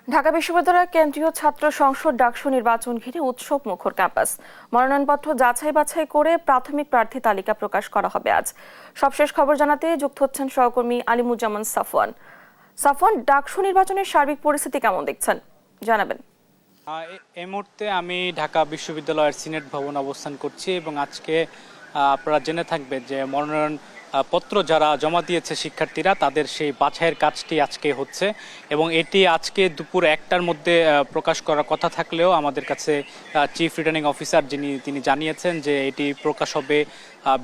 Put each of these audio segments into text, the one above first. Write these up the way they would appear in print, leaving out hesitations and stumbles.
ঢাকা বিশ্ববিদ্যালয়ের কেন্দ্রীয় ছাত্র সংসদ ডাকসু নির্বাচন ঘিরে উৎসব মুখর ক্যাম্পাস। মনোনয়নপত্র যাচাই বাছাই করে প্রাথমিক প্রার্থী তালিকা প্রকাশ করা হবে আজ। সবশেষ খবর জানাতে যুক্ত হচ্ছেন সহকর্মী আলিমুজ্জামান সাফওয়ান। সাফওয়ান, ডাকসু নির্বাচনের সার্বিক পরিস্থিতি কেমন দেখছেন, জানাবেন। এই মুহূর্তে আমি ঢাকা বিশ্ববিদ্যালয়ের সিনেট ভবন অবস্থান করছি এবং আজকে আপনারা জেনে থাকবেন যে মনোনয়ন পত্র যারা জমা দিয়েছে শিক্ষার্থীরা তাদের সেই বাছাইয়ের কাজটি আজকে হচ্ছে এবং এটি আজকে দুপুর 1টার মধ্যে প্রকাশ করার কথা থাকলেও আমাদের কাছে চিফ রিটার্নিং অফিসার তিনি জানিয়েছেন যে এটি প্রকাশ হবে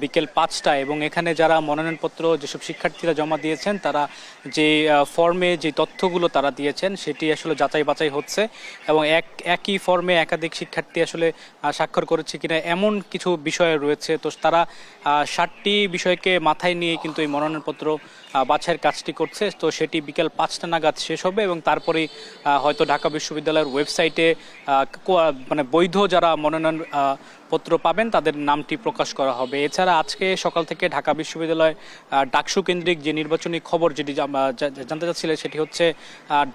বিকেল 5টায় এবং এখানে যারা মনোনয়নপত্র যেসব শিক্ষার্থীরা জমা দিয়েছেন তারা যে ফর্মে যে তথ্যগুলো তারা দিয়েছেন সেটি আসলে যাচাই বাছাই হচ্ছে এবং একই ফর্মে একাধিক শিক্ষার্থী আসলে স্বাক্ষর করেছে কিনা এমন কিছু বিষয় রয়েছে। তো তারা 7টি বিষয়কে মাথায় নিয়ে কিন্তু এই মনোনয়নপত্র বাছাইয়ের কাজটি করছে। তো সেটি বিকেল 5টা নাগাদ শেষ হবে এবং তারপরেই হয়তো ঢাকা বিশ্ববিদ্যালয়ের ওয়েবসাইটে মানে বৈধ যারা মনোনয়ন পত্র পাবেন তাদের নামটি প্রকাশ করা হবে। এছাড়া আজকে সকাল থেকে ঢাকা বিশ্ববিদ্যালয় ডাকসু কেন্দ্রিক যে নির্বাচনী খবর যেটি জানতে চাচ্ছিলেন সেটি হচ্ছে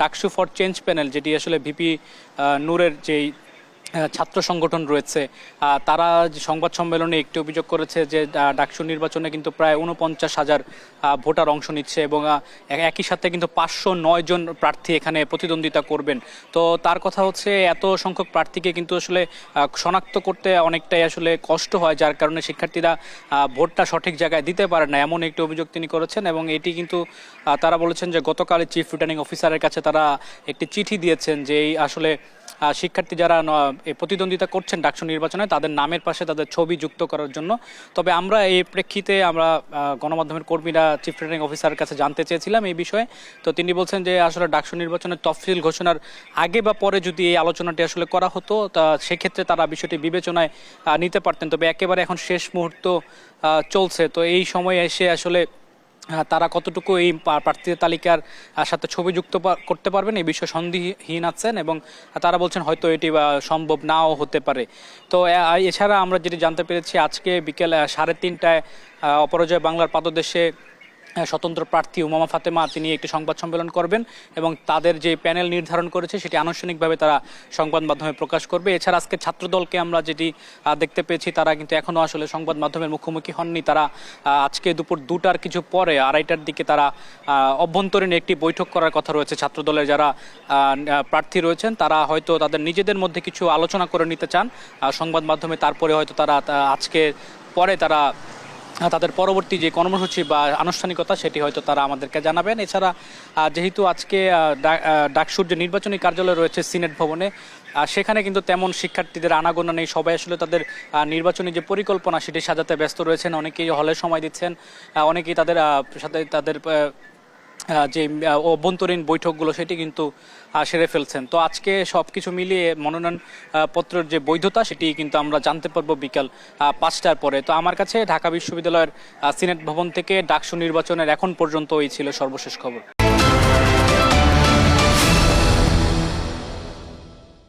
ডাকসু ফর চেঞ্জ প্যানেল, যেটি আসলে ভিপি নূরের যেই ছাত্র সংগঠন রয়েছে তারা যে সংবাদ সম্মেলনে একটি অভিযোগ করেছে যে ডাকসু নির্বাচনে কিন্তু প্রায় 49,000 ভোটার অংশ নিচ্ছে এবং একই সাথে কিন্তু 509 জন প্রার্থী এখানে প্রতিদ্বন্দ্বিতা করবেন। তো তার কথা হচ্ছে এত সংখ্যক প্রার্থীকে কিন্তু আসলে শনাক্ত করতে অনেকটাই আসলে কষ্ট হয়, যার কারণে শিক্ষার্থীরা ভোটটা সঠিক জায়গায় দিতে পারে না, এমন একটি অভিযোগ তিনি করেছেন। এবং এটি কিন্তু তারা বলেছেন যে গতকাল চিফ রিটার্নিং অফিসারের কাছে তারা একটি চিঠি দিয়েছেন যে এই আসলে শিক্ষার্থী যারা প্রতিদ্বন্দ্বিতা করছেন ডাকসু নির্বাচনে তাদের নামের পাশে তাদের ছবি যুক্ত করার জন্য। তবে আমরা এই প্রেক্ষিতে আমরা গণমাধ্যমের কর্মীরা চিফ রিটার্নিং অফিসারের কাছে জানতে চেয়েছিলাম এই বিষয়ে। তো তিনি বলছেন যে আসলে ডাকসু নির্বাচনের তফসিল ঘোষণার আগে বা পরে যদি এই আলোচনাটি আসলে করা হতো তা সেক্ষেত্রে তারা বিষয়টি বিবেচনায় নিতে পারতেন। তবে একেবারে এখন শেষ মুহূর্ত চলছে, তো এই সময়ে এসে আসলে তারা কতটুকু এই প্রার্থীদের তালিকার সাথে ছবি যুক্ত করতে পারবেন এই বিষয়ে সন্দিহীন আছেন এবং তারা বলছেন হয়তো এটি সম্ভব নাও হতে পারে। তো এছাড়া আমরা যেটি জানতে পেরেছি আজকে বিকেল 3:30টায় অপরাজয় বাংলার পাদদেশে স্বতন্ত্র প্রার্থী উমামা ফাতেমা তিনি একটি সংবাদ সম্মেলন করবেন এবং তাদের যে প্যানেল নির্ধারণ করেছে সেটি আনুষ্ঠানিকভাবে তারা সংবাদ মাধ্যমে প্রকাশ করবে। এছাড়া আজকে ছাত্রদলকে আমরা যেটি দেখতে পেয়েছি তারা কিন্তু এখনও আসলে সংবাদ মাধ্যমের মুখোমুখি হননি। তারা আজকে দুপুর 2টার কিছু পরে 2:30টার দিকে তারা অভ্যন্তরীণ একটি বৈঠক করার কথা রয়েছে। ছাত্রদলের যারা প্রার্থী রয়েছেন তারা হয়তো তাদের নিজেদের মধ্যে কিছু আলোচনা করে নিতে চান সংবাদ মাধ্যমে, তারপরে হয়তো তারা আজকে পরে তারা তাদের পরবর্তী যে কর্মসূচি বা আনুষ্ঠানিকতা সেটি হয়তো তারা আমাদেরকে জানাবেন। এছাড়া যেহেতু আজকে ডাকসুর যে নির্বাচনী কার্যালয় রয়েছে সিনেট ভবনে সেখানে কিন্তু তেমন শিক্ষার্থীদের আনাগোনা নেই, সবাই আসলে তাদের নির্বাচনী যে পরিকল্পনা সেটি সাজাতে ব্যস্ত রয়েছেন। অনেকেই হলে সময় দিচ্ছেন, অনেকেই তাদের সাথে তাদের যে অভ্যন্তরীণ বৈঠকগুলো সেটি কিন্তু সেরে ফেলছেন। তো আজকে সব কিছু মিলিয়ে মনোনয়ন পত্রের যে বৈধতা সেটি কিন্তু আমরা জানতে পারবো বিকাল 5টার পরে। তো আমার কাছে ঢাকা বিশ্ববিদ্যালয়ের সিনেট ভবন থেকে ডাকসু নির্বাচনের এখন পর্যন্ত এই ছিল সর্বশেষ খবর।